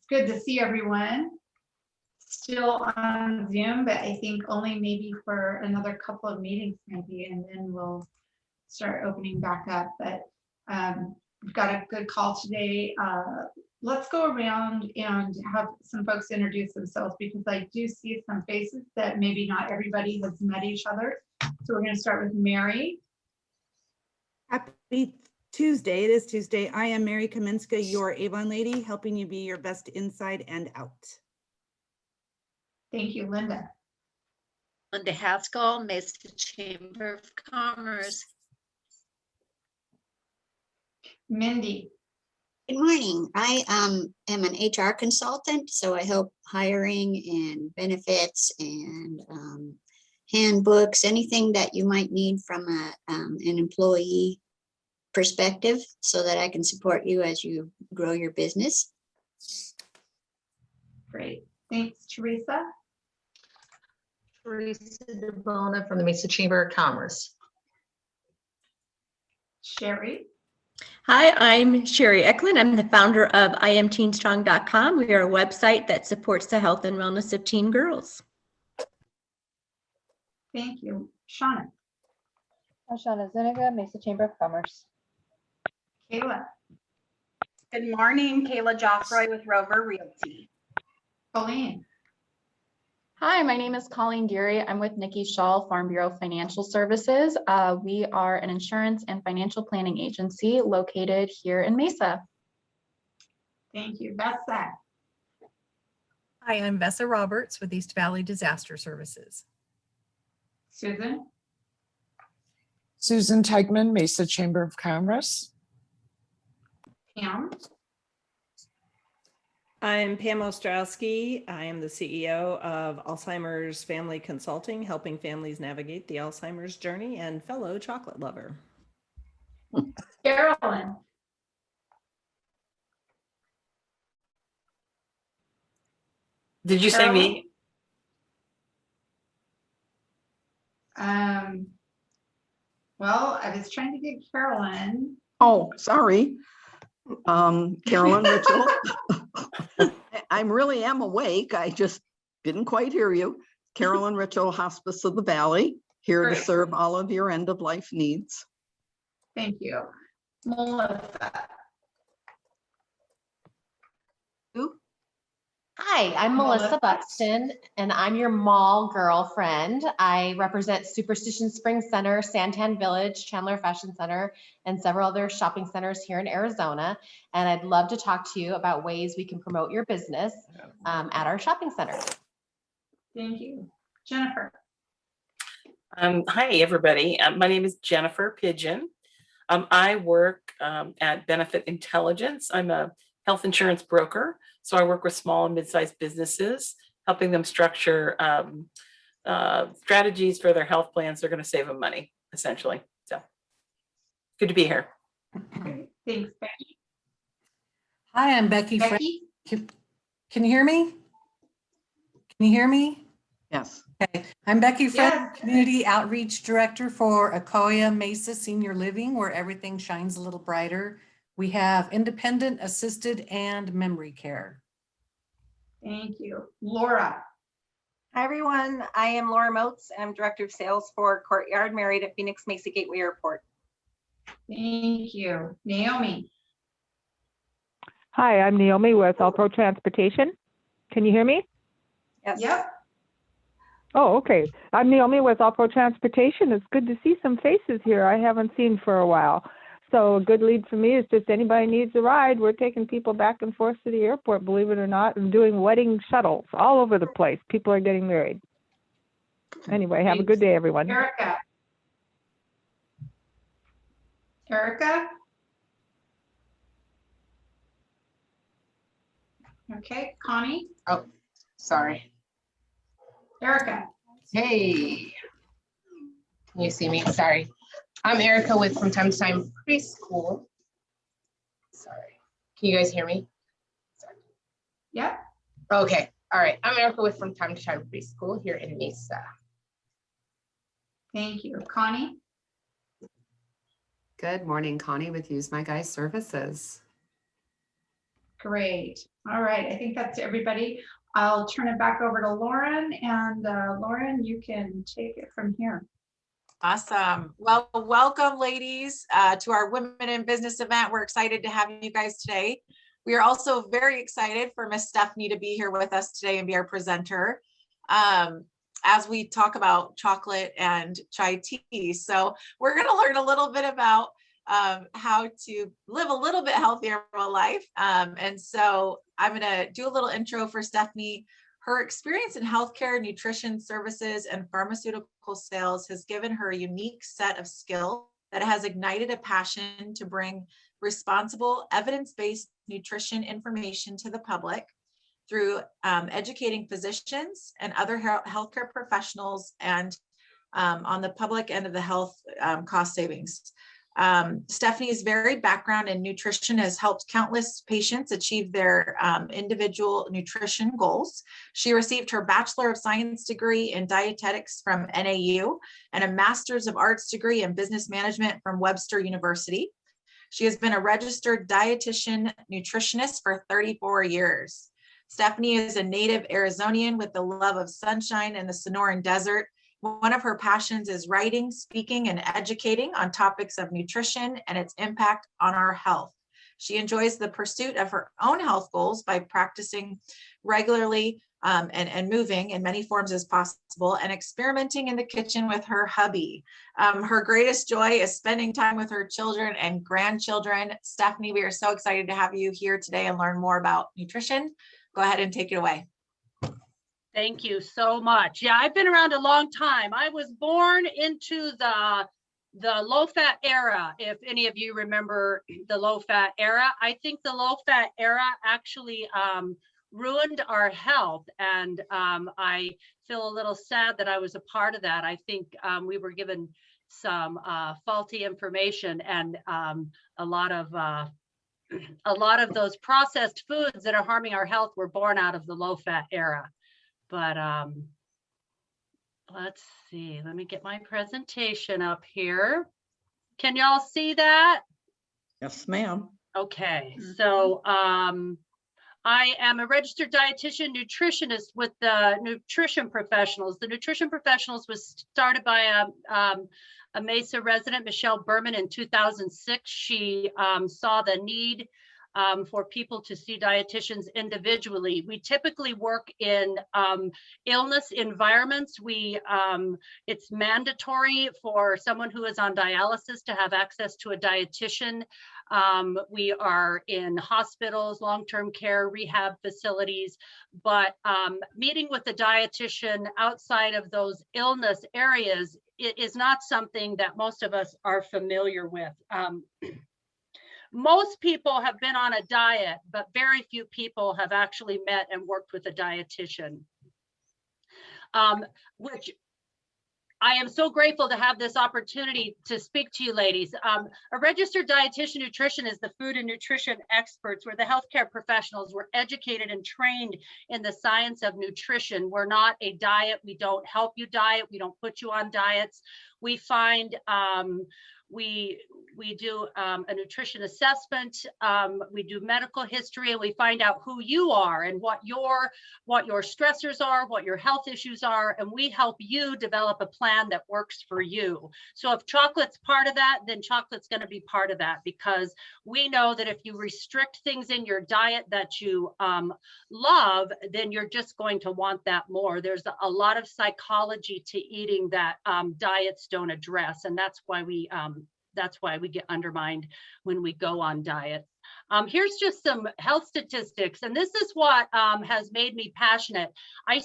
good to see everyone. Still on Zoom, but I think only maybe for another couple of meetings maybe, and then we'll start opening back up. But we've got a good call today. Let's go around and have some folks introduce themselves, because I do see some faces that maybe not everybody has met each other. So we're going to start with Mary. Happy Tuesday. It is Tuesday. I am Mary Kaminska, your Avon lady, helping you be your best inside and out. Thank you, Linda. Linda Haskell, Mesa Chamber of Commerce. Mindy. Good morning. I am an HR consultant, so I help hiring and benefits and handbooks, anything that you might need from an employee perspective, so that I can support you as you grow your business. Great. Thanks, Teresa. Teresa DeBona from the Mesa Chamber of Commerce. Sherry. Hi, I'm Sherry Eklund. I'm the founder of IamTeenStrong.com. We are a website that supports the health and wellness of teen girls. Thank you. Shauna. I'm Shauna Zuniga, Mesa Chamber of Commerce. Kayla. Good morning, Kayla Joffroy with Rover Realty. Colleen. Hi, my name is Colleen Geary. I'm with Nikki Shaw, Farm Bureau Financial Services. We are an insurance and financial planning agency located here in Mesa. Thank you. Vesa. Hi, I'm Vesa Roberts with East Valley Disaster Services. Susan. Susan Tegman, Mesa Chamber of Commerce. Pam. I'm Pam Ostrowski. I am the CEO of Alzheimer's Family Consulting, helping families navigate the Alzheimer's journey, and fellow chocolate lover. Carolyn. Did you say me? Well, I was trying to get Carolyn. Oh, sorry. Carolyn Mitchell. I really am awake. I just didn't quite hear you. Carolyn Ritchell, Hospice of the Valley, here Great. to serve all of your end of life needs. Thank you. Melissa. Hi, I'm Melissa Buxton, and I'm your mall girlfriend. I represent Superstition Spring Center, Santan Village, Chandler Fashion Center, and several other shopping centers here in Arizona. And I'd love to talk to you about ways we can promote your business at our shopping center. Thank you. Jennifer. Hi, everybody. My name is Jennifer Pigeon. I work at Benefit Intelligence. I'm a health insurance broker. So I work with small and mid-sized businesses, helping them structure strategies for their health plans. They're going to save them money, essentially. So good to be here. Thanks, Becky. Hi, I'm Becky. Becky? Can you hear me? Can you hear me? Yes. Okay. I'm Becky Friend, Yes. Community Outreach Director for Acoya Mesa Senior Living, where everything shines a little brighter. We have independent, assisted, and memory care. Thank you. Laura. Hi, everyone. I am Laura Moats. I'm Director of Sales for Courtyard, married at Phoenix Mesa Gateway Airport. Thank you. Naomi. Hi, I'm Naomi with All Pro Transportation. Can you hear me? Yes. Yep. Oh, okay. I'm Naomi with All Pro Transportation. It's good to see some faces here I haven't seen for a while. So a good lead for me is just anybody needs a ride. We're taking people back and forth to the airport, believe it or not, and doing wedding shuttles all over the place. People are getting married. Anyway, have a good day, everyone. Erica. Erica. Okay, Connie. Oh, sorry. Erica. Hey. Can you see me? Sorry. I'm Erica with From Time to Time Preschool. Sorry. Can you guys hear me? Sorry. Yep. Okay. All right. I'm Erica with From Time to Time Preschool here in Mesa. Thank you. Connie. Good morning, Connie with Use My Guys Services. Great. All right. I think that's everybody. I'll turn it back over to Lauren, and Lauren, you can take it from here. Awesome. Well, welcome ladies to our Women in Business event. We're excited to have you guys today. We are also very excited for Miss Stephanie to be here with us today and be our presenter as we talk about chocolate and chai tea. So we're going to learn a little bit about how to live a little bit healthier life. And so I'm going to do a little intro for Stephanie. Her experience in healthcare, nutrition services, and pharmaceutical sales has given her a unique set of skills that has ignited a passion to bring responsible, evidence-based nutrition information to the public through educating physicians and other healthcare professionals and on the public end of the health cost savings. Stephanie's varied background in nutrition has helped countless patients achieve their individual nutrition goals. She received her Bachelor of Science degree in dietetics from NAU and a Master's of Arts degree in business management from Webster University. She has been a registered dietitian nutritionist for 34 years. Stephanie is a native Arizonian with the love of sunshine and the Sonoran Desert. One of her passions is writing, speaking, and educating on topics of nutrition and its impact on our health. She enjoys the pursuit of her own health goals by practicing regularly and moving in many forms as possible and experimenting in the kitchen with her hubby. Her greatest joy is spending time with her children and grandchildren. Stephanie, we are so excited to have you here today and learn more about nutrition. Go ahead and take it away. Thank you so much. Yeah, I've been around a long time. I was born into the low-fat era. If any of you remember the low-fat era, I think the low-fat era actually ruined our health, and I feel a little sad that I was a part of that. I think we were given some faulty information, and a lot of those processed foods that are harming our health were born out of the low-fat era. But let's see, let me get my presentation up here. Can y'all see that? Yes, ma'am. Okay, so I am a registered dietitian nutritionist with the Nutrition Professionals. The Nutrition Professionals was started by a Mesa resident, Michelle Berman, in 2006. She saw the need for people to see dietitians individually. We typically work in illness environments. It's mandatory for someone who is on dialysis to have access to a dietitian. We are in hospitals, long-term care, rehab facilities, but meeting with a dietitian outside of those illness areas, it is not something that most of us are familiar with. Most people have been on a diet, but very few people have actually met and worked with a dietitian, which I am so grateful to have this opportunity to speak to you ladies. A registered dietitian nutrition is the food and nutrition experts. We're the healthcare professionals. We're educated and trained in the science of nutrition. We're not a diet. We don't help you diet. We don't put you on diets. We find we do a nutrition assessment, we do medical history, and we find out who you are and what your stressors are, what your health issues are, and we help you develop a plan that works for you. So if chocolate's part of that, then chocolate's going to be part of that, because we know that if you restrict things in your diet that you love, then you're just going to want that more. There's a lot of psychology to eating that diets don't address, and that's why we get undermined when we go on diet. Here's just some health statistics, and this is what has made me passionate. I've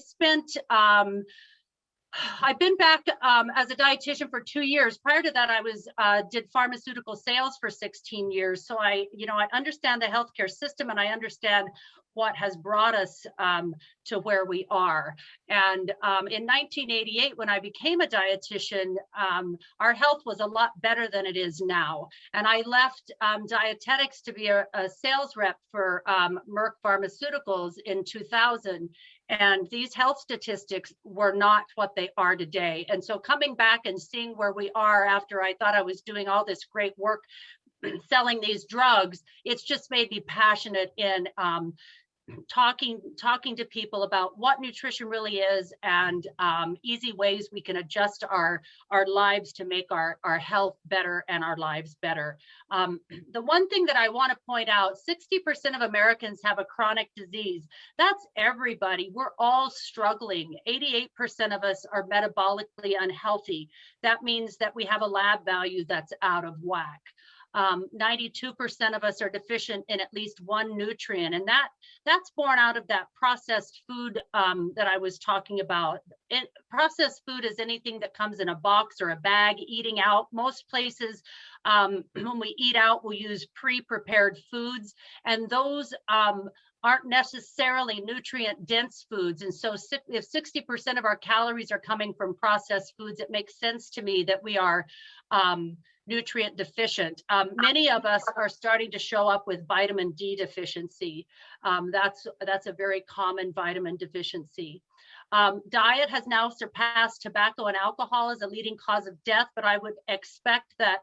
been back as a dietitian for 2 years. Prior to that, I did pharmaceutical sales for 16 years. So I understand the healthcare system, and I understand what has brought us to where we are. And in 1988, when I became a dietitian, our health was a lot better than it is now. And I left dietetics to be a sales rep for Merck Pharmaceuticals in 2000. And these health statistics were not what they are today. And so coming back and seeing where we are after I thought I was doing all this great work selling these drugs. It's just made me passionate in talking to people about what nutrition really is, and easy ways we can adjust our lives to make our health better and our lives better. The one thing that I want to point out, 60% of Americans have a chronic disease. That's everybody. We're all struggling. 88% of us are metabolically unhealthy. That means that we have a lab value that's out of whack. 92% of us are deficient in at least one nutrient, and that's born out of that processed food that I was talking about. Processed food is anything that comes in a box or a bag. Eating out, most places when we eat out, we'll use pre-prepared foods, and those aren't necessarily nutrient dense foods. And so if 60% of our calories are coming from processed foods, it makes sense to me that we are nutrient deficient. Many of us are starting to show up with vitamin D deficiency. That's a very common vitamin deficiency. Diet has now surpassed tobacco and alcohol as a leading cause of death, but I would expect that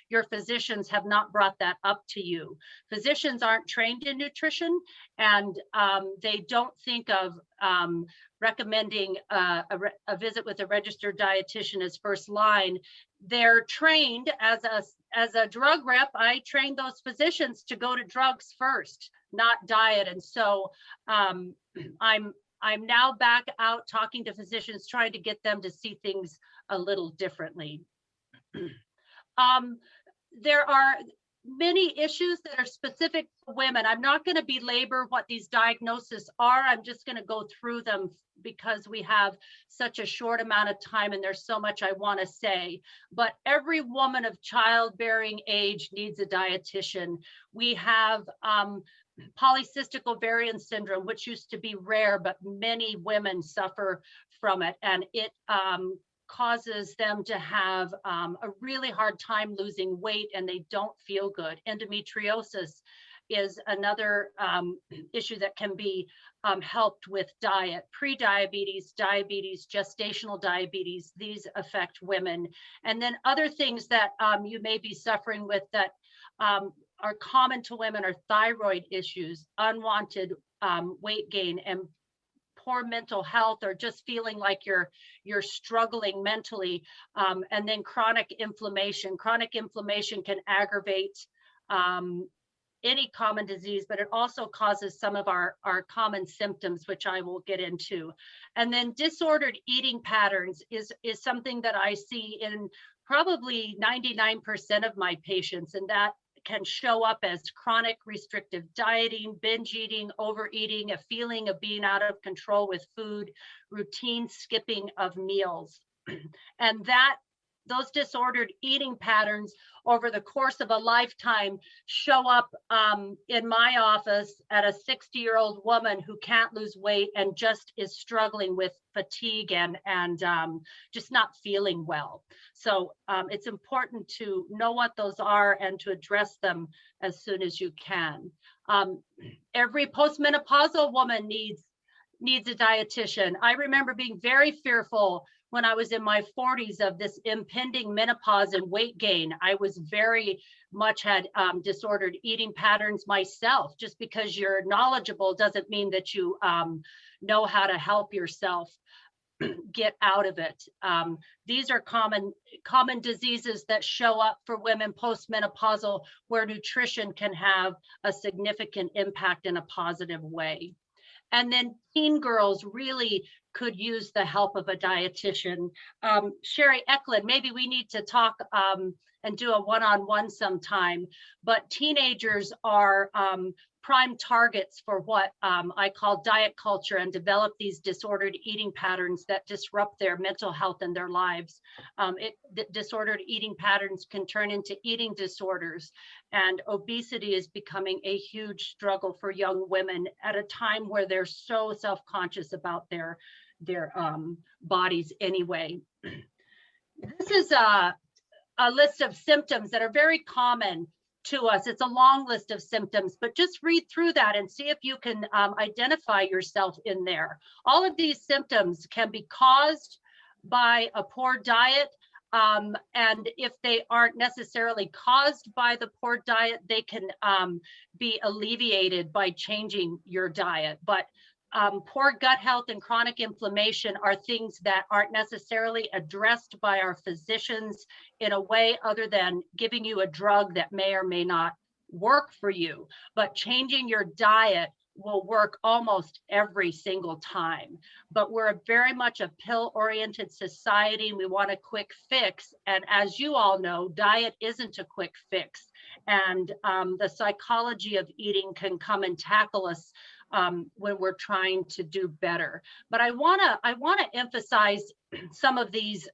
your physicians have not brought that up to you. Physicians aren't trained in nutrition, and they don't think of recommending a visit with a registered dietitian as first line. They're trained as a drug rep. I train those physicians to go to drugs first, not diet. And so I'm now back out talking to physicians, trying to get them to see things a little differently. There are many issues that are specific to women. I'm not going to belabor what these diagnoses are. I'm just going to go through them because we have such a short amount of time and there's so much I want to say. But every woman of childbearing age needs a dietitian. We have polycystic ovarian syndrome, which used to be rare, but many women suffer from it, and it causes them to have a really hard time losing weight, and they don't feel good. Endometriosis is another issue that can be helped with diet. Pre-diabetes, diabetes, gestational diabetes, these affect women. And then other things that you may be suffering with that are common to women are thyroid issues, unwanted weight gain, and poor mental health, or just feeling like you're struggling mentally, and then chronic inflammation. Chronic inflammation can aggravate any common disease, but it also causes some of our common symptoms, which I will get into. And then disordered eating patterns is something that I see in probably 99% of my patients, and that can show up as chronic restrictive dieting, binge eating, overeating, a feeling of being out of control with food, routine skipping of meals. And those disordered eating patterns over the course of a lifetime show up in my office at a 60-year-old woman who can't lose weight and just is struggling with fatigue and just not feeling well. So it's important to know what those are and to address them as soon as you can. Every postmenopausal woman needs a dietitian. I remember being very fearful when I was in my 40s of this impending menopause and weight gain. I was very much had disordered eating patterns myself. Just because you're knowledgeable doesn't mean that you know how to help yourself get out of it. These are common diseases that show up for women postmenopausal, where nutrition can have a significant impact in a positive way. And then teen girls really could use the help of a dietitian. Sherry Eklund, maybe we need to talk and do a one-on-one sometime, but teenagers are prime targets for what I call diet culture, and develop these disordered eating patterns that disrupt their mental health and their lives. Disordered eating patterns can turn into eating disorders, and obesity is becoming a huge struggle for young women at a time where they're so self-conscious about their bodies anyway. This is a list of symptoms that are very common to us. It's a long list of symptoms, but just read through that and see if you can identify yourself in there. All of these symptoms can be caused by a poor diet. And if they aren't necessarily caused by the poor diet, they can be alleviated by changing your diet. But poor gut health and chronic inflammation are things that aren't necessarily addressed by our physicians in a way other than giving you a drug that may or may not work for you. But changing your diet will work almost every single time. But we're very much a pill-oriented society. We want a quick fix. And as you all know, diet isn't a quick fix. And the psychology of eating can come and tackle us when we're trying to do better. But I wanna emphasize some of these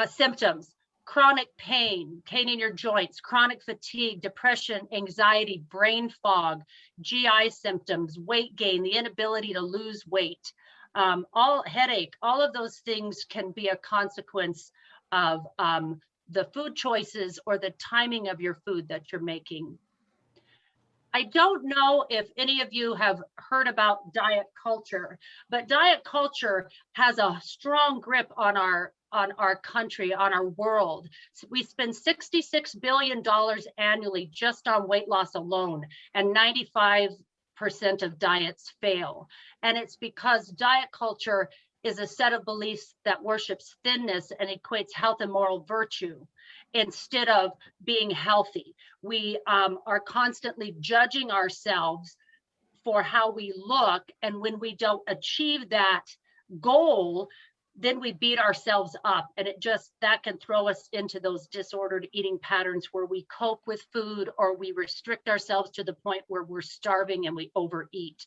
symptoms. Chronic pain in your joints, chronic fatigue, depression, anxiety, brain fog, GI symptoms, weight gain, the inability to lose weight, all headache, all of those things can be a consequence of the food choices or the timing of your food that you're making. I don't know if any of you have heard about diet culture, but diet culture has a strong grip on our country, on our world. We spend $66 billion annually just on weight loss alone, and 95% of diets fail. And it's because diet culture is a set of beliefs that worships thinness and equates health and moral virtue instead of being healthy. We are constantly judging ourselves for how we look. And when we don't achieve that goal, then we beat ourselves up, and that can throw us into those disordered eating patterns where we cope with food or we restrict ourselves to the point where we're starving and we overeat.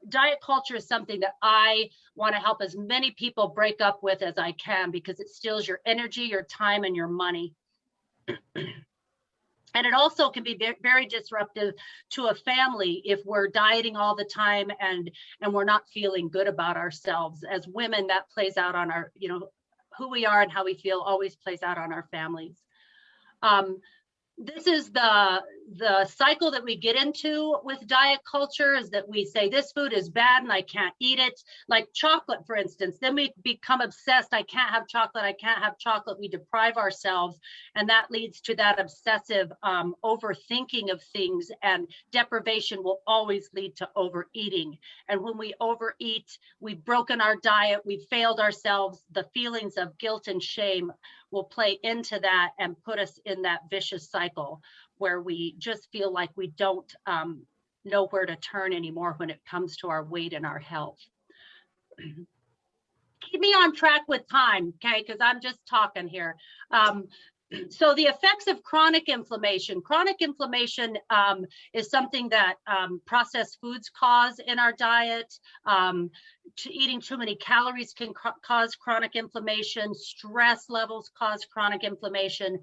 Diet culture is something that I want to help as many people break up with as I can, because it steals your energy, your time, and your money. And it also can be very disruptive to a family if we're dieting all the time and we're not feeling good about ourselves. As women, that plays out on our, who we are and how we feel always plays out on our families. This is the cycle that we get into with diet culture, is that we say this food is bad and I can't eat it. Like chocolate, for instance, then we become obsessed. I can't have chocolate. I can't have chocolate. We deprive ourselves, and that leads to that obsessive overthinking of things, and deprivation will always lead to overeating. And when we overeat, we've broken our diet, we've failed ourselves. The feelings of guilt and shame will play into that and put us in that vicious cycle where we just feel like we don't know where to turn anymore when it comes to our weight and our health. Keep me on track with time, okay? Because I'm just talking here. So the effects of chronic inflammation. Chronic inflammation is something that processed foods cause in our diet. Eating too many calories can cause chronic inflammation. Stress levels cause chronic inflammation.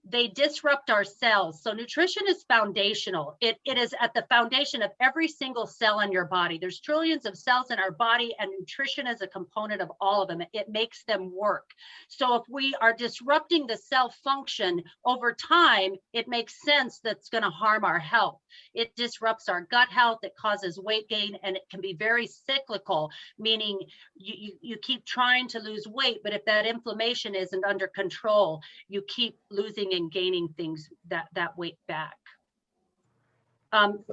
They disrupt our cells. So nutrition is foundational. It is at the foundation of every single cell in your body. There's trillions of cells in our body, and nutrition is a component of all of them. It makes them work. So if we are disrupting the cell function over time, it makes sense that's going to harm our health. It disrupts our gut health. It causes weight gain, and it can be very cyclical, meaning you keep trying to lose weight, but if that inflammation isn't under control, you keep losing and gaining things that weight back.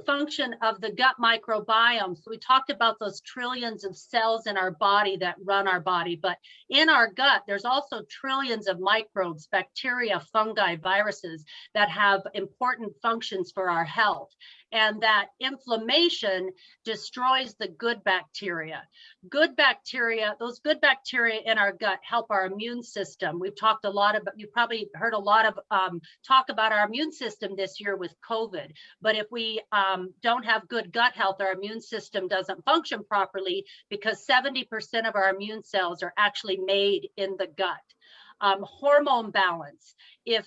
Function of the gut microbiome. So we talked about those trillions of cells in our body that run our body, but in our gut, there's also trillions of microbes, bacteria, fungi, viruses that have important functions for our health. And that inflammation destroys the good bacteria. Good bacteria, those good bacteria in our gut help our immune system. We've talked a lot about, you've probably heard a lot of talk about our immune system this year with COVID. But if we don't have good gut health, our immune system doesn't function properly, because 70% of our immune cells are actually made in the gut. Hormone balance. If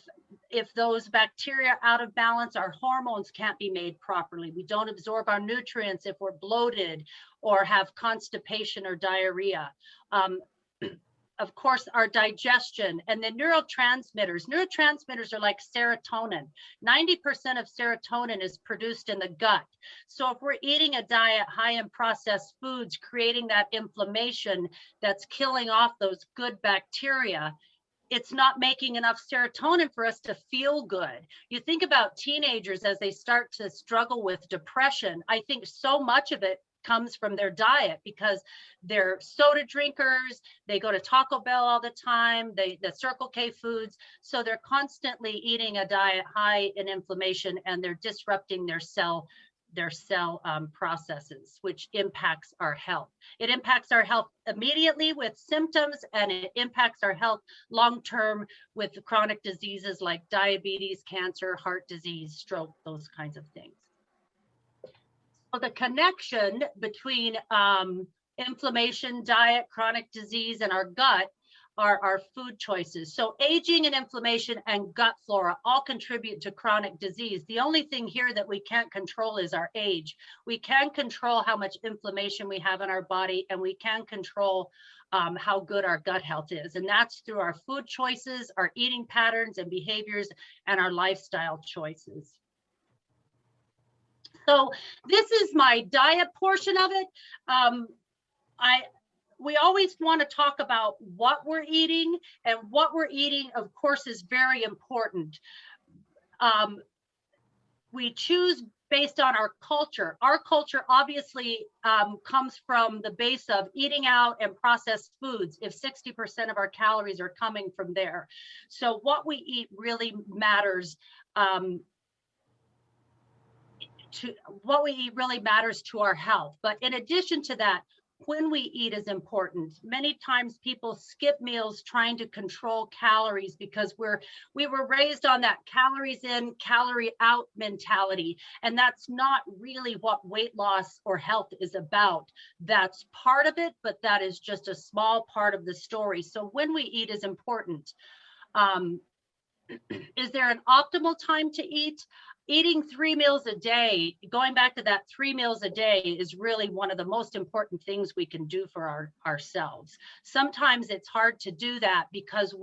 those bacteria are out of balance, our hormones can't be made properly. We don't absorb our nutrients if we're bloated or have constipation or diarrhea. of course, our digestion, and then neurotransmitters. Neurotransmitters are like serotonin. 90% of serotonin is produced in the gut. So if we're eating a diet high in processed foods, creating that inflammation that's killing off those good bacteria, it's not making enough serotonin for us to feel good. You think about teenagers as they start to struggle with depression. I think so much of it comes from their diet because they're soda drinkers, they go to Taco Bell all the time, the Circle K foods. So they're constantly eating a diet high in inflammation, and they're disrupting their cell processes, which impacts our health. It impacts our health immediately with symptoms, and it impacts our health long-term with chronic diseases like diabetes, cancer, heart disease, stroke, those kinds of things. So the connection between inflammation, diet, chronic disease, and our gut are our food choices. So aging and inflammation and gut flora all contribute to chronic disease. The only thing here that we can't control is our age. We can control how much inflammation we have in our body, and we can control how good our gut health is. And that's through our food choices, our eating patterns and behaviors, and our lifestyle choices. So this is my diet portion of it. We always want to talk about what we're eating, and what we're eating, of course, is very important. We choose based on our culture. Our culture obviously comes from the base of eating out and processed foods, if 60% of our calories are coming from there. So what we eat really matters. To our health. But in addition to that, when we eat is important. Many times people skip meals trying to control calories because we were raised on that calories in, calorie out mentality. And that's not really what weight loss or health is about. That's part of it, but that is just a small part of the story. So when we eat is important. Is there an optimal time to eat? Eating 3 meals a day, going back to that 3 meals a day, is really one of the most important things we can do for ourselves. Sometimes it's hard to do that because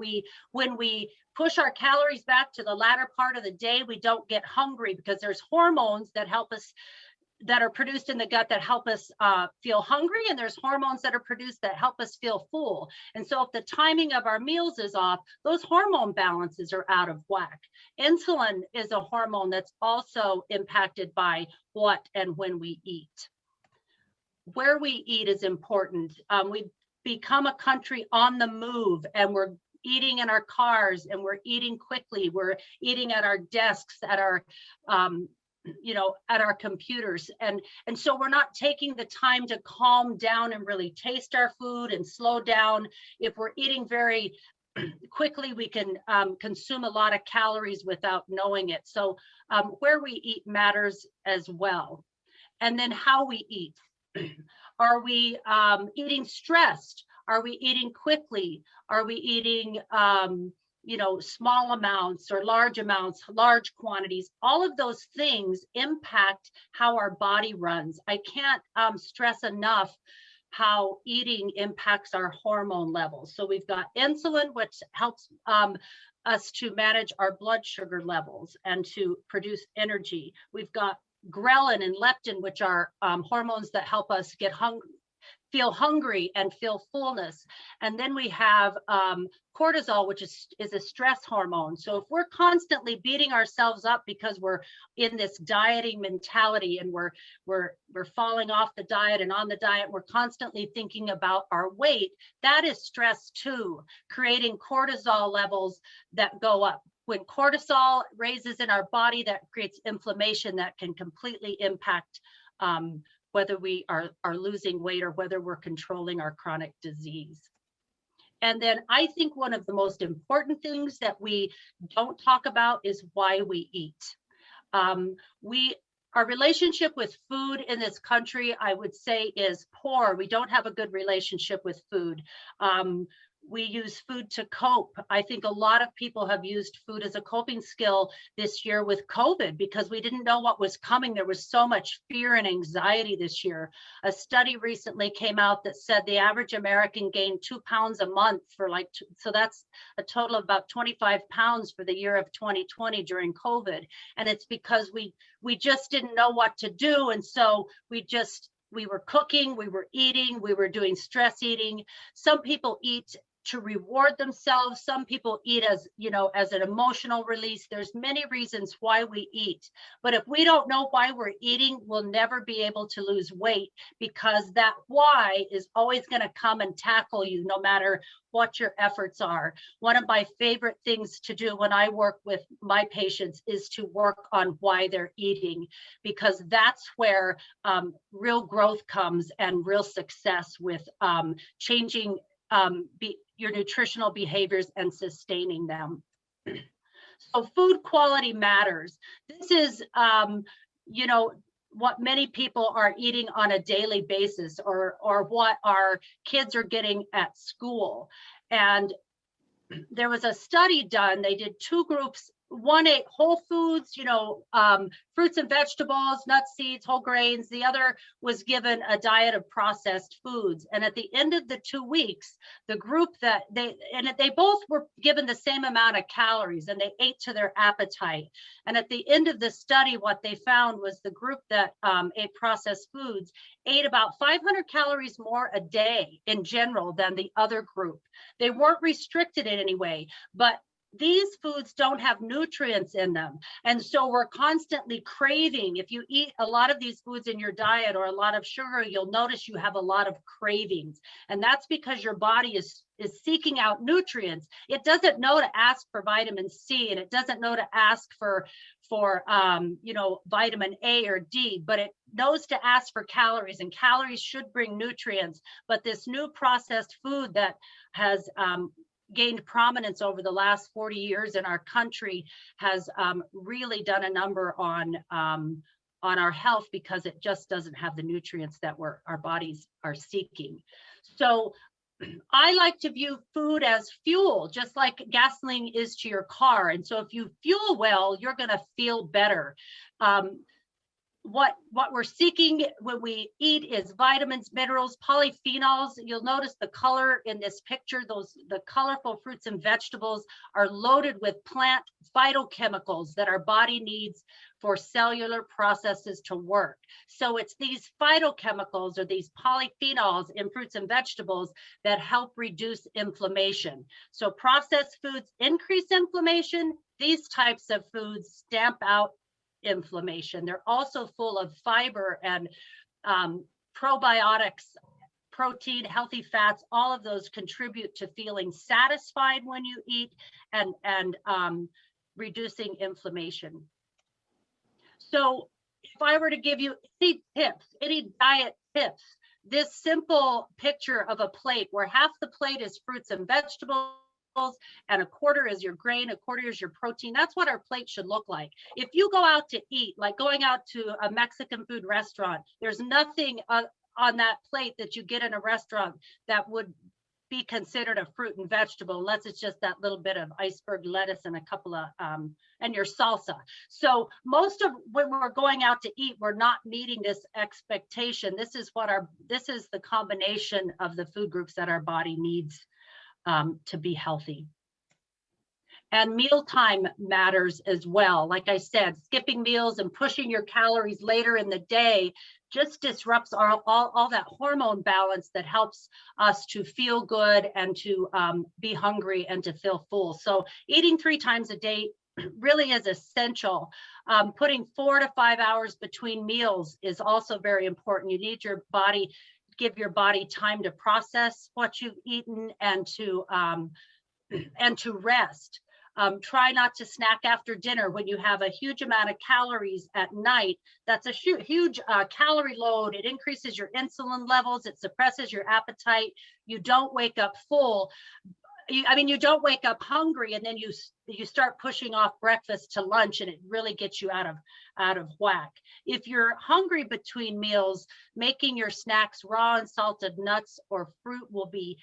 when we push our calories back to the latter part of the day, we don't get hungry because there's hormones that help us, that are produced in the gut, that help us feel hungry, and there's hormones that are produced that help us feel full. And so if the timing of our meals is off, those hormone balances are out of whack. Insulin is a hormone that's also impacted by what and when we eat. Where we eat is important. We become a country on the move, and we're eating in our cars, and we're eating quickly. We're eating at our desks, at our at our computers. And so we're not taking the time to calm down and really taste our food and slow down. If we're eating very quickly, we can consume a lot of calories without knowing it. So where we eat matters as well. And then how we eat. Are we eating stressed? Are we eating quickly? Are we eating small amounts or large amounts, large quantities? All of those things impact how our body runs. I can't stress enough how eating impacts our hormone levels. So we've got insulin, which helps us to manage our blood sugar levels and to produce energy. We've got ghrelin and leptin, which are hormones that help us get hungry, feel hungry and feel fullness. And then we have cortisol, which is a stress hormone. So if we're constantly beating ourselves up because we're in this dieting mentality, and we're falling off the diet and on the diet, we're constantly thinking about our weight, that is stress too, creating cortisol levels that go up. When cortisol raises in our body, that creates inflammation that can completely impact whether we are losing weight or whether we're controlling our chronic disease. And then I think one of the most important things that we don't talk about is why we eat. Our relationship with food in this country, I would say, is poor. We don't have a good relationship with food. we use food to cope. I think a lot of people have used food as a coping skill this year with COVID because we didn't know what was coming. There was so much fear and anxiety this year. A study recently came out that said the average American gained 2 pounds a month for so that's a total of about 25 pounds for the year of 2020 during COVID. And it's because we just didn't know what to do. And so we were cooking, we were eating, we were doing stress eating. Some people eat to reward themselves. Some people eat as, as an emotional release. There's many reasons why we eat. But if we don't know why we're eating, we'll never be able to lose weight because that why is always going to come and tackle you no matter what your efforts are. One of my favorite things to do when I work with my patients is to work on why they're eating, because that's where real growth comes and real success with changing your nutritional behaviors and sustaining them. So food quality matters. This is, what many people are eating on a daily basis or what our kids are getting at school. And there was a study done. They did 2 groups. One ate whole foods, fruits and vegetables, nuts, seeds, whole grains. The other was given a diet of processed foods. And at the end of the 2 weeks, the group that they both were given the same amount of calories and they ate to their appetite. And at the end of the study, what they found was the group that ate processed foods ate about 500 calories more a day in general than the other group. They weren't restricted in any way, but these foods don't have nutrients in them. And so we're constantly craving. If you eat a lot of these foods in your diet or a lot of sugar, you'll notice you have a lot of cravings. And that's because your body is seeking out nutrients. It doesn't know to ask for vitamin C and it doesn't know to ask for vitamin A or D, but it knows to ask for calories, and calories should bring nutrients. But this new processed food that has gained prominence over the last 40 years in our country has really done a number on our health because it just doesn't have the nutrients that our bodies are seeking. So I like to view food as fuel, just like gasoline is to your car. And so if you fuel well, you're going to feel better. What we're seeking when we eat is vitamins, minerals, polyphenols. You'll notice the color in this picture. The colorful fruits and vegetables are loaded with plant phytochemicals that our body needs for cellular processes to work. So it's these phytochemicals or these polyphenols in fruits and vegetables that help reduce inflammation. So processed foods increase inflammation. These types of foods stamp out inflammation. They're also full of fiber and probiotics, protein, healthy fats. All of those contribute to feeling satisfied when you eat and reducing inflammation. So if I were to give you any tips, any diet tips, this simple picture of a plate where half the plate is fruits and vegetables and a quarter is your grain, a quarter is your protein. That's what our plate should look like. If you go out to eat, like going out to a Mexican food restaurant, there's nothing on that plate that you get in a restaurant that would be considered a fruit and vegetable, unless it's just that little bit of iceberg lettuce and a couple of, and your salsa. So most of when we're going out to eat, we're not meeting this expectation. This is the combination of the food groups that our body needs to be healthy. And mealtime matters as well. Like I said, skipping meals and pushing your calories later in the day just disrupts all that hormone balance that helps us to feel good and to be hungry and to feel full. So eating 3 times a day really is essential. Putting 4 to 5 hours between meals is also very important. You need your body, give your body time to process what you've eaten and to rest. Try not to snack after dinner when you have a huge amount of calories at night. That's a huge calorie load. It increases your insulin levels. It suppresses your appetite. You don't wake up full. You don't wake up hungry, and then you start pushing off breakfast to lunch, and it really gets you out of whack. If you're hungry between meals, making your snacks raw and salted nuts or fruit will be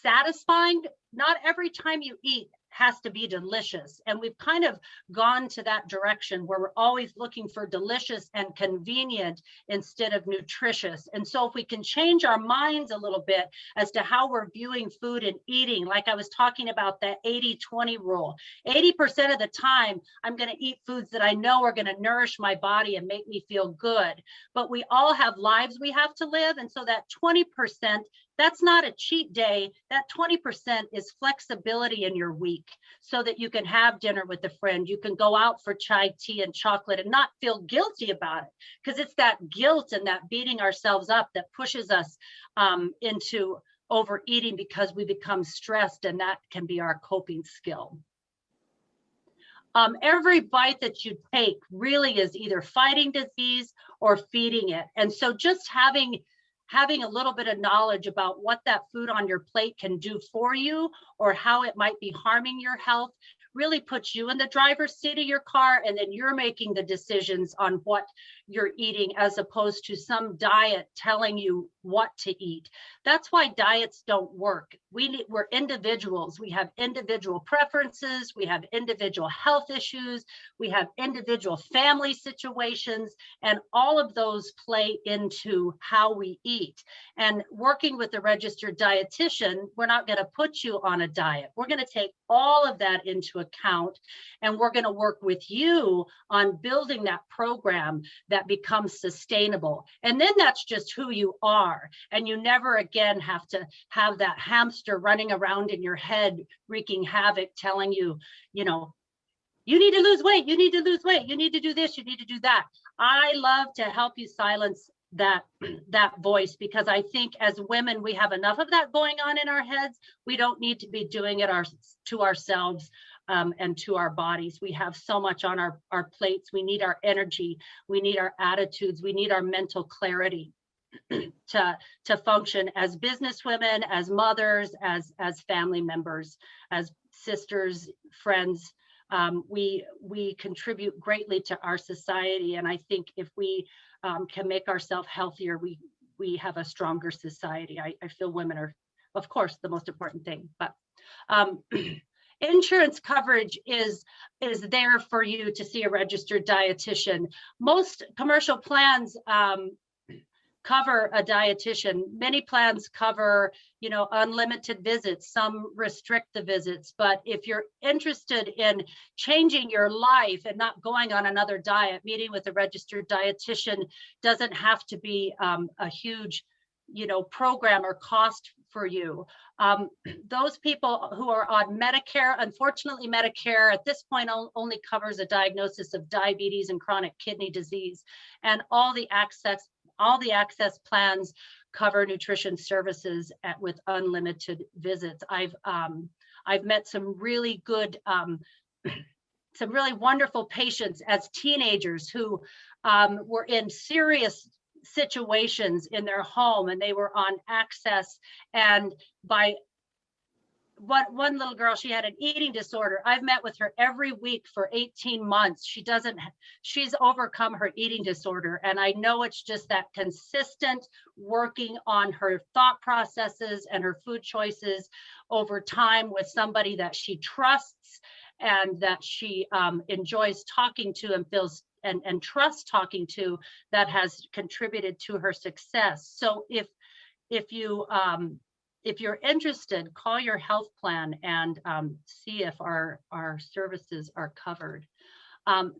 satisfying. Not every time you eat has to be delicious. And we've kind of gone to that direction where we're always looking for delicious and convenient instead of nutritious. And so if we can change our minds a little bit as to how we're viewing food and eating, like I was talking about that 80-20 rule, 80% of the time, I'm going to eat foods that I know are going to nourish my body and make me feel good. But we all have lives we have to live. And so that 20%, that's not a cheat day. That 20% is flexibility in your week so that you can have dinner with a friend. You can go out for chai, tea, and chocolate and not feel guilty about it, because it's that guilt and that beating ourselves up that pushes us into overeating because we become stressed, and that can be our coping skill. Every bite that you take really is either fighting disease or feeding it. And so just having a little bit of knowledge about what that food on your plate can do for you or how it might be harming your health really puts you in the driver's seat of your car, and then you're making the decisions on what you're eating as opposed to some diet telling you what to eat. That's why diets don't work. We're individuals. We have individual preferences. We have individual health issues. We have individual family situations, and all of those play into how we eat. And working with a registered dietitian, we're not going to put you on a diet. We're going to take all of that into account, and we're going to work with you on building that program that becomes sustainable. And then that's just who you are. And you never again have to have that hamster running around in your head, wreaking havoc, telling you, you need to lose weight, you need to lose weight, you need to do this, you need to do that. I love to help you silence that voice, because I think as women, we have enough of that going on in our heads. We don't need to be doing it to ourselves and to our bodies. We have so much on our plates. We need our energy. We need our attitudes. We need our mental clarity to function as businesswomen, as mothers, as family members, as sisters, friends. We contribute greatly to our society. And I think if we can make ourselves healthier, we have a stronger society. I feel women are, of course, the most important thing, but insurance coverage is there for you to see a registered dietitian. Most commercial plans cover a dietitian. Many plans cover, unlimited visits. Some restrict the visits. But if you're interested in changing your life and not going on another diet, meeting with a registered dietitian doesn't have to be a huge, program or cost for you. Those people who are on Medicare, unfortunately, Medicare at this point only covers a diagnosis of diabetes and chronic kidney disease, and all the access plans cover nutrition services with unlimited visits. I've met some really good, some really wonderful patients as teenagers who were in serious situations in their home, and they were on access. And by one little girl, she had an eating disorder. I've met with her every week for 18 months. She's overcome her eating disorder. And I know it's just that consistent working on her thought processes and her food choices over time with somebody that she trusts and that she enjoys talking to and feels and trusts talking to, that has contributed to her success. So if you're interested, call your health plan and see if our services are covered.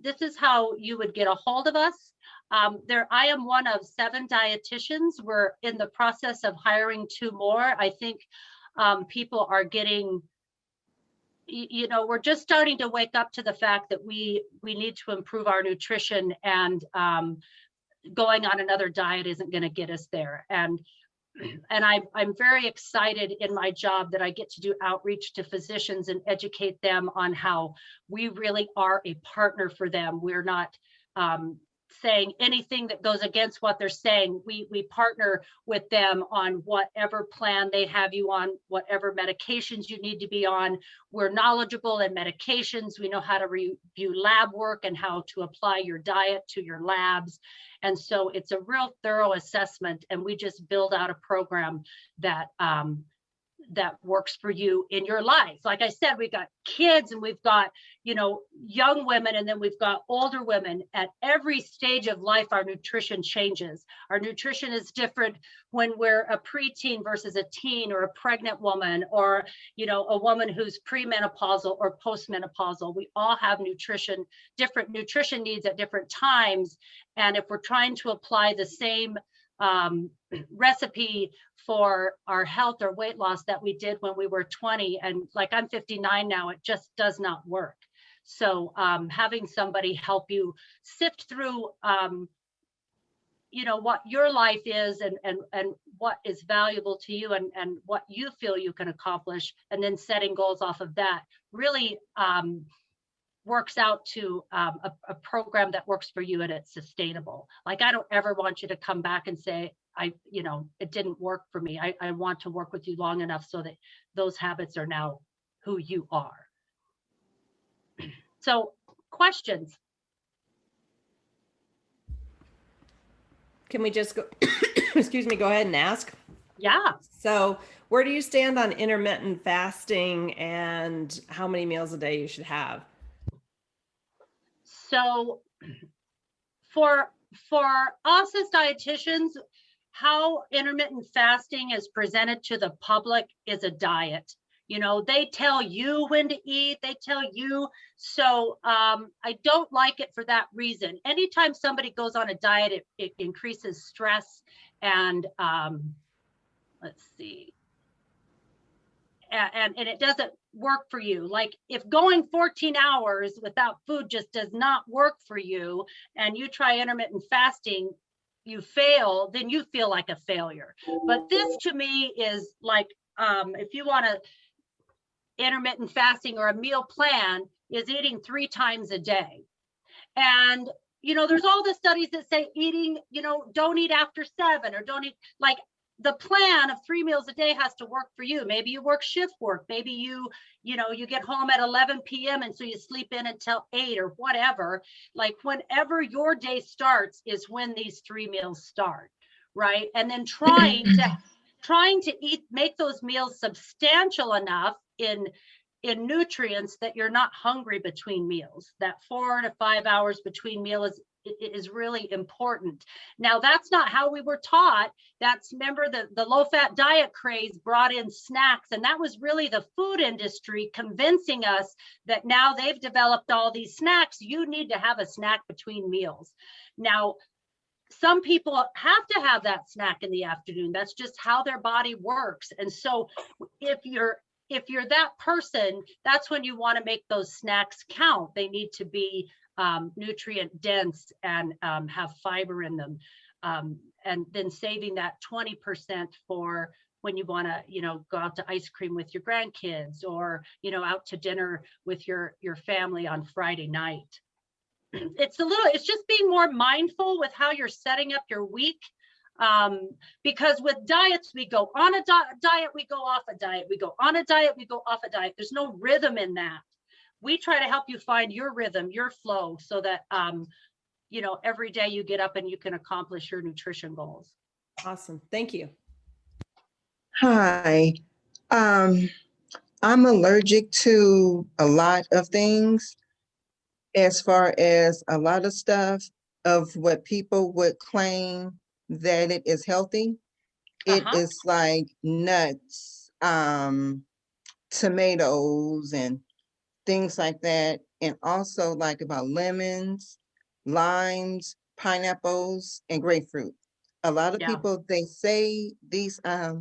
This is how you would get a hold of us. I am one of 7 dietitians. We're in the process of hiring 2 more. I think people are getting, we're just starting to wake up to the fact that we need to improve our nutrition, and going on another diet isn't going to get us there. And I'm very excited in my job that I get to do outreach to physicians and educate them on how we really are a partner for them. We're not saying anything that goes against what they're saying. We partner with them on whatever plan they have you on, whatever medications you need to be on. We're knowledgeable in medications. We know how to review lab work and how to apply your diet to your labs. And so it's a real thorough assessment, and we just build out a program that that works for you in your life. Like I said, we've got kids and we've got, young women, and then we've got older women. At every stage of life, our nutrition changes. Our nutrition is different when we're a preteen versus a teen, or a pregnant woman, or, a woman who's premenopausal or postmenopausal. We all have different nutrition needs at different times. And if we're trying to apply the same recipe for our health or weight loss that we did when we were 20, and like I'm 59 now, it just does not work. So having somebody help you sift through what your life is, and what is valuable to you, and what you feel you can accomplish, and then setting goals off of that really works out to a program that works for you and it's sustainable. Like, I don't ever want you to come back and say, it didn't work for me. I want to work with you long enough so that those habits are now who you are. So, questions? Can we just go, excuse me, go ahead and ask? Yeah. So where do you stand on intermittent fasting and how many meals a day you should have? So for us as dietitians, how intermittent fasting is presented to the public is a diet. They tell you when to eat, they tell you. So I don't like it for that reason. Anytime somebody goes on a diet, it increases stress and let's see. And it doesn't work for you. Like, if going 14 hours without food just does not work for you, and you try intermittent fasting, you fail, then you feel like a failure. But this to me is like, if you want to intermittent fasting or a meal plan, is eating 3 times a day. And there's all the studies that say eating, don't eat after 7, or don't eat, like, the plan of 3 meals a day has to work for you. Maybe you work shift work. Maybe you get home at 11 p.m. and so you sleep in until 8 or whatever. Like, whenever your day starts is when these 3 meals start, right? And then trying to make those meals substantial enough in nutrients that you're not hungry between meals. That 4 to 5 hours between meals is really important. Now, that's not how we were taught. Remember the low-fat diet craze brought in snacks, and that was really the food industry convincing us that now they've developed all these snacks. You need to have a snack between meals. Now, some people have to have that snack in the afternoon. That's just how their body works. And so if you're that person, that's when you want to make those snacks count. They need to be nutrient dense and have fiber in them, and then saving that 20% for when you want to go out to ice cream with your grandkids, or out to dinner with your family on Friday night. It's just being more mindful with how you're setting up your week, because with diets, we go on a diet, we go off a diet, we go on a diet, we go off a diet. There's no rhythm in that. We try to help you find your rhythm, your flow, so that every day you get up and you can accomplish your nutrition goals. Awesome. Thank you. Hi. I'm allergic to a lot of things, as far as a lot of stuff of what people would claim that it is healthy. It is like nuts, tomatoes, and things like that. And also like about lemons, limes, pineapples, and grapefruit. A lot of people, they say these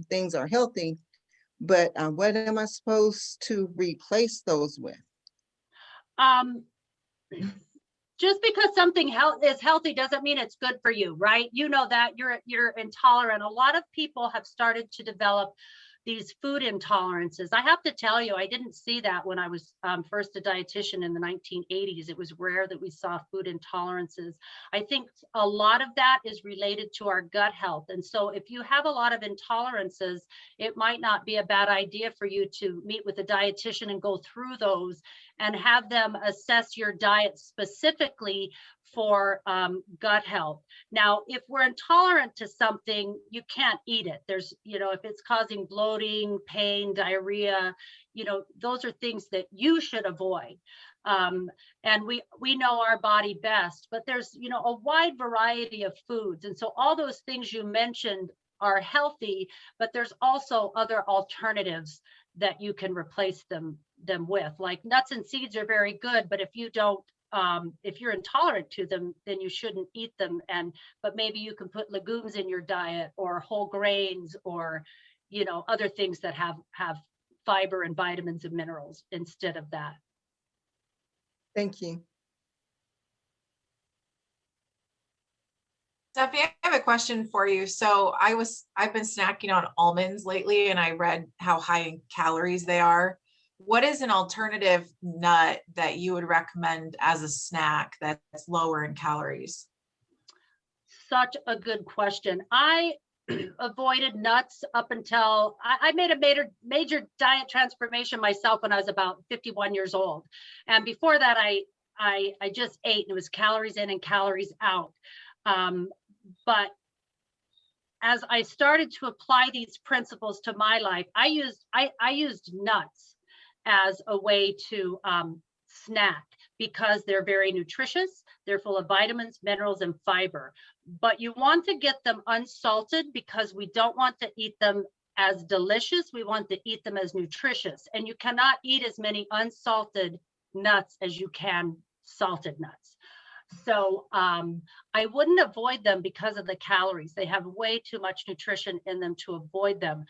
things are healthy, but what am I supposed to replace those with? Just because something is healthy doesn't mean it's good for you, right? You know that you're intolerant. A lot of people have started to develop these food intolerances. I have to tell you, I didn't see that when I was first a dietitian in the 1980s. It was rare that we saw food intolerances. I think a lot of that is related to our gut health. And so if you have a lot of intolerances, it might not be a bad idea for you to meet with a dietitian and go through those and have them assess your diet specifically for gut health. Now, if we're intolerant to something, you can't eat it. There's, if it's causing bloating, pain, diarrhea, those are things that you should avoid. And we know our body best, but there's, a wide variety of foods. And so all those things you mentioned are healthy, but there's also other alternatives that you can replace them with. Like nuts and seeds are very good, but if you're intolerant to them, then you shouldn't eat them. But maybe you can put legumes in your diet, or whole grains, or, other things that have fiber and vitamins and minerals instead of that. Thank you. Stephanie, I have a question for you. So I've been snacking on almonds lately, and I read how high in calories they are. What is an alternative nut that you would recommend as a snack that's lower in calories? Such a good question. I avoided nuts up until I made a major diet transformation myself when I was about 51 years old. And before that, I just ate, and it was calories in and calories out. But as I started to apply these principles to my life, I used nuts as a way to snack, because they're very nutritious. They're full of vitamins, minerals, and fiber. But you want to get them unsalted, because we don't want to eat them as delicious. We want to eat them as nutritious. And you cannot eat as many unsalted nuts as you can salted nuts. So I wouldn't avoid them because of the calories. They have way too much nutrition in them to avoid them.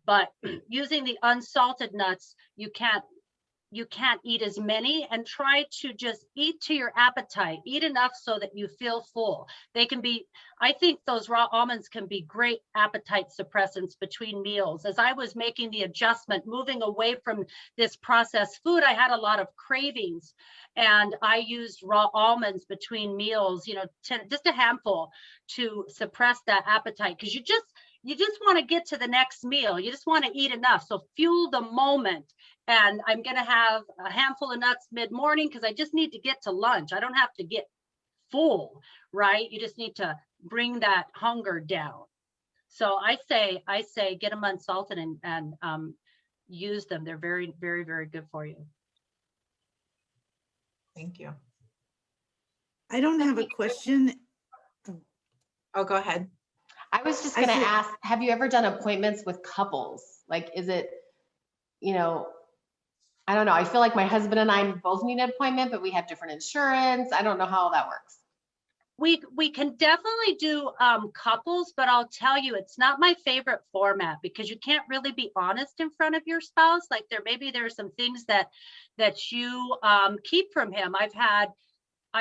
But using the unsalted nuts, you can't eat as many, and try to just eat to your appetite. Eat enough so that you feel full. I think those raw almonds can be great appetite suppressants between meals. As I was making the adjustment, moving away from this processed food, I had a lot of cravings, and I used raw almonds between meals, just a handful, to suppress that appetite, because you just want to get to the next meal. You just want to eat enough. So fuel the moment. And I'm going to have a handful of nuts mid-morning because I just need to get to lunch. I don't have to get full, right? You just need to bring that hunger down. So I say get them unsalted and use them. They're very, very, very good for you. Thank you. I don't have a question. Oh, go ahead. I was just going to ask, have you ever done appointments with couples? Like, is it, I don't know. I feel like my husband and I both need an appointment, but we have different insurance. I don't know how that works. We can definitely do couples, but I'll tell you, it's not my favorite format, because you can't really be honest in front of your spouse. Like there's some things that you keep from him. I've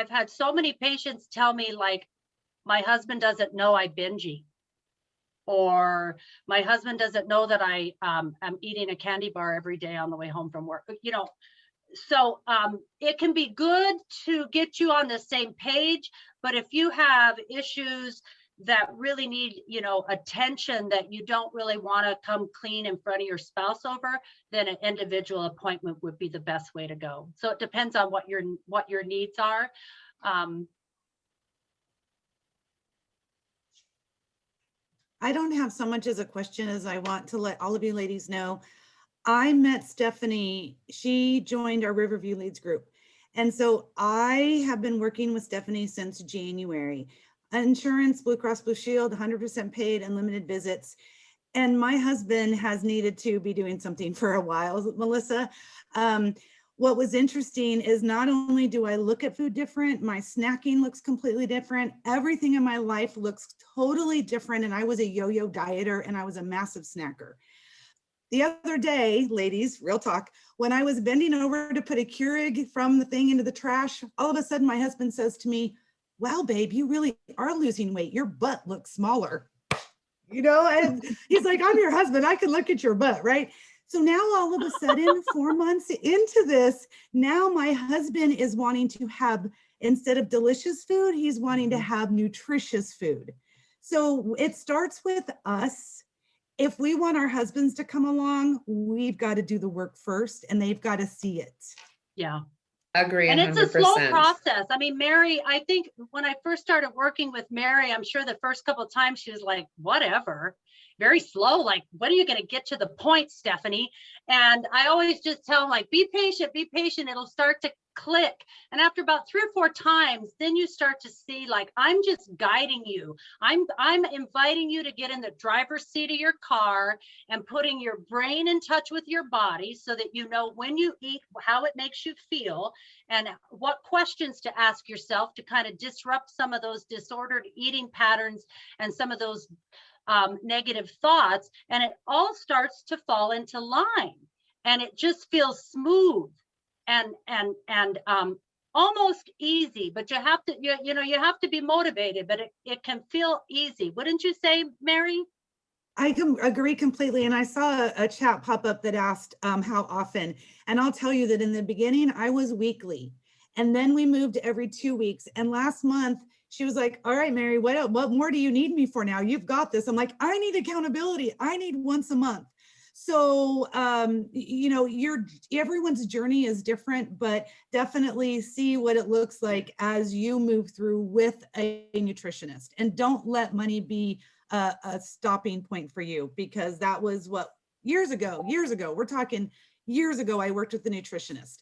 had so many patients tell me, like, my husband doesn't know I binge eat, or my husband doesn't know that I am eating a candy bar every day on the way home from work. So it can be good to get you on the same page, but if you have issues that really need, attention, that you don't really want to come clean in front of your spouse over, then an individual appointment would be the best way to go. So it depends on what your needs are. I don't have so much as a question as I want to let all of you ladies know. I met Stephanie. She joined our Riverview Leads group. And so I have been working with Stephanie since January. Insurance, Blue Cross Blue Shield, 100% paid, unlimited visits. And my husband has needed to be doing something for a while, Melissa. What was interesting is not only do I look at food different, my snacking looks completely different. Everything in my life looks totally different. And I was a yo-yo dieter, and I was a massive snacker. The other day, ladies, real talk, when I was bending over to put a Keurig from the thing into the trash, all of a sudden my husband says to me, "Wow, babe, you really are losing weight. Your butt looks smaller." And he's like, "I'm your husband. I can look at your butt," right? So now all of a sudden, 4 months into this, now my husband is wanting to have, instead of delicious food, he's wanting to have nutritious food. So it starts with us. If we want our husbands to come along, we've got to do the work first, and they've got to see it. Yeah. Agree And it's a slow 100%. process. I mean, Mary, I think when I first started working with Mary, I'm sure the first couple of times she was like, whatever, very slow. Like, when are you going to get to the point, Stephanie? And I always just tell them, like, be patient, it'll start to click. And after about 3 or 4 times, then you start to see, like, I'm just guiding you. I'm inviting you to get in the driver's seat of your car and putting your brain in touch with your body so that you know when you eat, how it makes you feel, and what questions to ask yourself to kind of disrupt some of those disordered eating patterns and some of those negative thoughts. And it all starts to fall into line, and it just feels smooth and almost easy, but you have to, you have to be motivated, but it can feel easy. Wouldn't you say, Mary? I can agree completely. And I saw a chat pop up that asked how often. And I'll tell you that in the beginning, I was weekly. And then we moved to every 2 weeks. And last month, she was like, all right, Mary, what more do you need me for now? You've got this. I'm like, I need accountability. I need once a month. So, everyone's journey is different, but definitely see what it looks like as you move through with a nutritionist. And don't let money be a stopping point for you, because that was what years ago, we're talking years ago, I worked with a nutritionist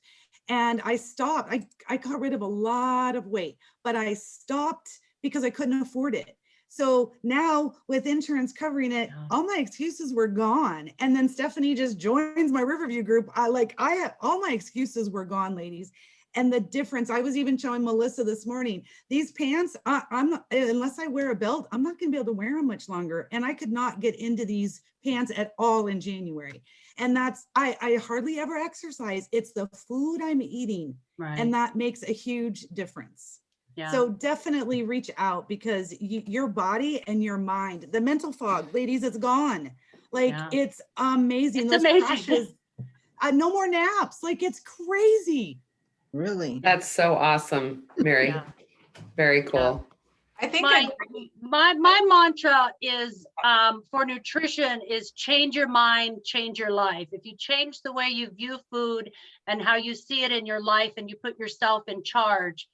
and I stopped. I got rid of a lot of weight, but I stopped because I couldn't afford it. So now with insurance covering it, all my excuses were gone. And then Stephanie just joins my Riverview group. I had all my excuses were gone, ladies. And the difference, I was even showing Melissa this morning, these pants, unless I wear a belt, I'm not gonna be able to wear them much longer. And I could not get into these pants at all in January. And that's, I hardly ever exercise. It's the food I'm eating. Right. And that makes a huge difference. Yeah. So definitely reach out, because your body and your mind, the mental fog, ladies, it's gone. Like, it's amazing. It's Those amazing. crashes, no more naps. Like, it's crazy. Really? That's so awesome, Mary. Yeah. Very cool. I think my mantra is for nutrition is change your mind, change your life. If you change the way you view food and how you see it in your life, and you put yourself in charge,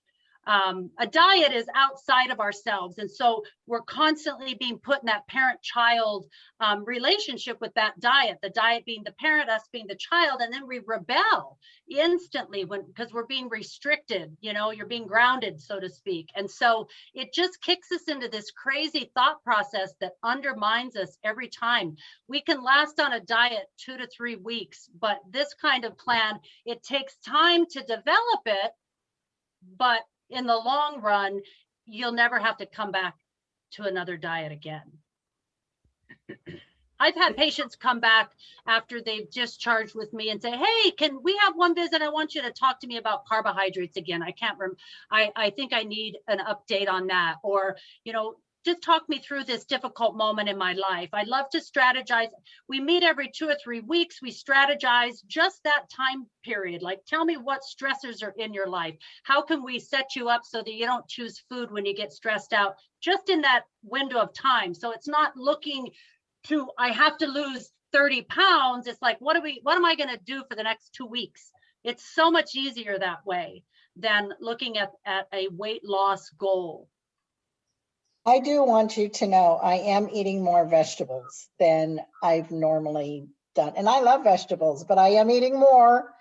a diet is outside of ourselves. And so we're constantly being put in that parent-child relationship with that diet, the diet being the parent, us being the child. And then we rebel instantly because we're being restricted, you're being grounded, so to speak. And so it just kicks us into this crazy thought process that undermines us every time. We can last on a diet 2 to 3 weeks, but this kind of plan, it takes time to develop it, but in the long run, you'll never have to come back to another diet again. I've had patients come back after they've discharged with me and say, hey, can we have one visit? I want you to talk to me about carbohydrates again. I can't remember. I think I need an update on that. Or, just talk me through this difficult moment in my life. I love to strategize. We meet every 2 or 3 weeks. We strategize just that time period. Like, tell me what stressors are in your life. How can we set you up so that you don't choose food when you get stressed out, just in that window of time? So it's not looking to, I have to lose 30 pounds. It's like, what am I going to do for the next 2 weeks? It's so much easier that way than looking at a weight loss goal. I do want you to know I am eating more vegetables than I've normally done. And I love vegetables, but I am eating more.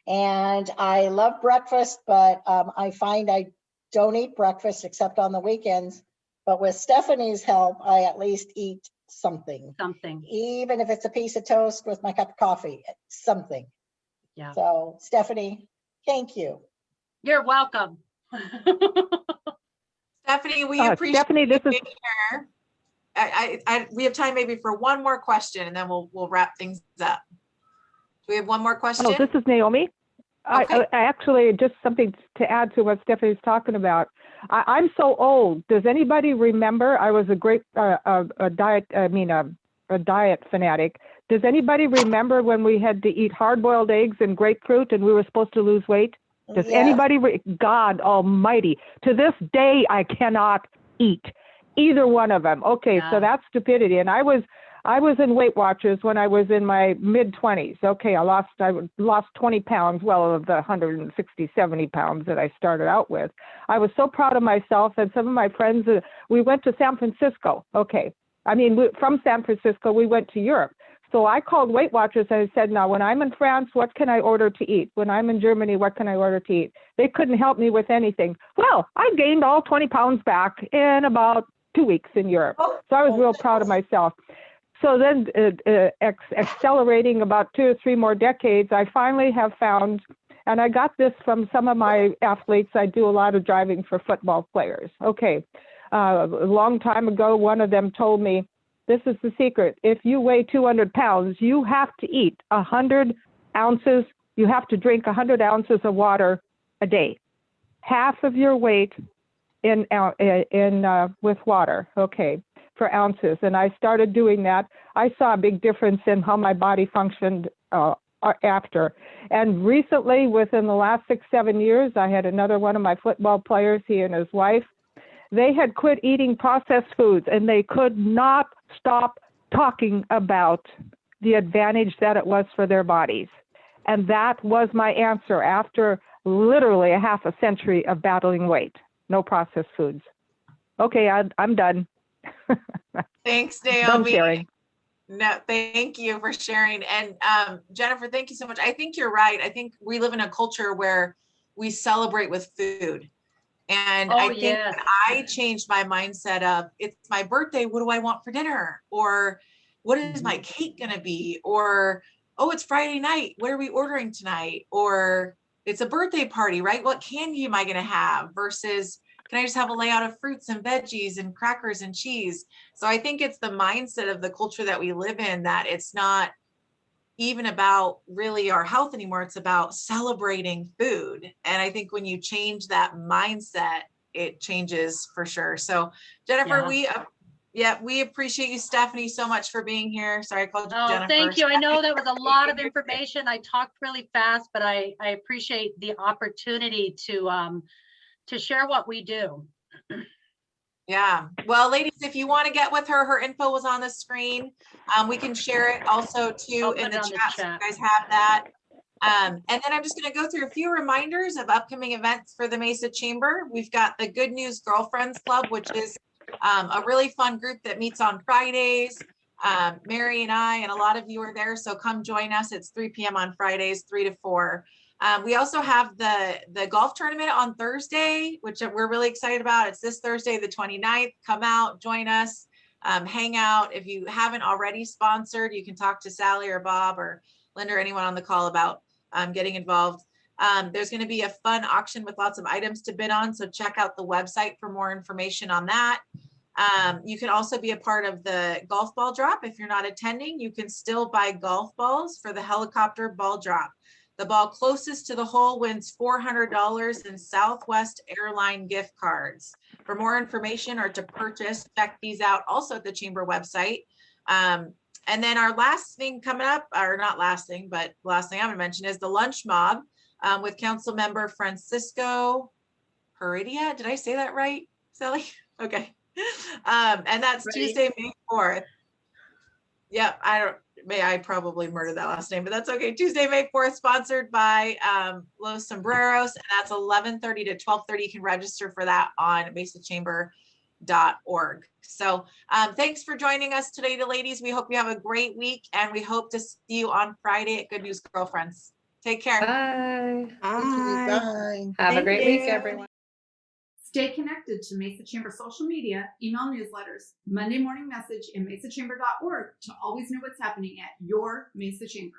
And I love breakfast, but I find I don't eat breakfast except on the weekends. But with Stephanie's help, I at least eat something. Even if it's a piece of toast with my cup of coffee, something. Yeah. So Stephanie, thank you. You're welcome. Stephanie, we appreciate Stephanie, this is we have time maybe for one more question, and then we'll wrap things up. Do we have one more question? Oh, this is Naomi. Okay. I actually, just something to add to what Stephanie's talking about. I'm so old. Does anybody remember? I was a great a diet fanatic. Does anybody remember when we had to eat hard-boiled eggs and grapefruit, and we were supposed to lose weight? Does anybody, God almighty, to this day, I cannot eat either one of them. Okay, so that's stupidity. And I was I was in Weight Watchers when I was in my mid-20s. Okay, I lost 20 pounds, well, of the 160, 70 pounds that I started out with. I was so proud of myself, and some of my friends, we went to San Francisco. Okay, I mean, from San Francisco, we went to Europe. So I called Weight Watchers and I said, now, when I'm in France, what can I order to eat? When I'm in Germany, what can I order to eat? They couldn't help me with anything. Well, I gained all 20 pounds back in about 2 weeks in Europe. So I was real proud of myself. So then accelerating about 2 or 3 more decades, I finally have found, and I got this from some of my athletes. I do a lot of driving for football players. Okay, a long time ago, one of them told me, this is the secret. If you weigh 200 pounds, you have to eat 100 ounces. You have to drink 100 ounces of water a day. Half of your weight with water, okay, for ounces. And I started doing that. I saw a big difference in how my body functioned after. And recently, within the last 6-7 years, I had another one of my football players, he and his wife, they had quit eating processed foods, and they could not stop talking about the advantage that it was for their bodies. And that was my answer after literally a half a century of battling weight. No processed foods. Okay, I'm done. Thanks, Done Naomi. sharing. No, thank you for sharing. And Jennifer, thank you so much. I think you're right. I think we live in a culture where we celebrate with food. And I think yes. that I changed my mindset of, it's my birthday, what do I want for dinner? Or what is my cake gonna be? Or, oh, it's Friday night, what are we ordering tonight? Or it's a birthday party, right? What candy am I gonna have? Versus, can I just have a layout of fruits and veggies and crackers and cheese? So I think it's the mindset of the culture that we live in, that it's not even about really our health anymore. It's about celebrating food. And I think when you change that mindset, it changes for sure. So Jennifer, we appreciate you, Stephanie, so much for being here. Sorry, I called you Jennifer. Thank you. I know that was a lot of information. I talked really fast, but I appreciate the opportunity to share what we do. Yeah. Well, ladies, if you want to get with her, her info was on the screen. We can share it also too in the chat, so you guys have that. And then I'm just going to go through a few reminders of upcoming events for the Mesa Chamber. We've got the Good News Girlfriends Club, which is a really fun group that meets on Fridays. Mary and I and a lot of you are there, so come join us. It's 3 p.m. on Fridays, 3 to 4. We also have the golf tournament on Thursday, which we're really excited about. It's this Thursday, the 29th. Come out, join us, hang out. If you haven't already sponsored, you can talk to Sally or Bob or Linda or anyone on the call about getting involved. There's going to be a fun auction with lots of items to bid on, so check out the website for more information on that. You can also be a part of the golf ball drop. If you're not attending, you can still buy golf balls for the helicopter ball drop. The ball closest to the hole wins $400 in Southwest Airline gift cards. For more information or to purchase, check these out also at the Chamber website. And then our last thing coming up, or not last thing, but last thing I'm gonna mention is the lunch mob with Council Member Francisco Heredia. Did I say that right, Sally? Okay. And that's ready? Tuesday, May 4th. Yep, I probably murdered that last name, but that's okay. Tuesday, May 4th, sponsored by Los Sombreros, and that's 11:30 to 12:30. You can register for that on mesachamber.org. So thanks for joining us today, ladies. We hope you have a great week, and we hope to see you on Friday at Good News Girlfriends. Take care. Bye. Bye. Have a great week, everyone. Stay connected to Mesa Chamber social media, email newsletters, Monday morning message, and mesachamber.org to always know what's happening at your Mesa Chamber.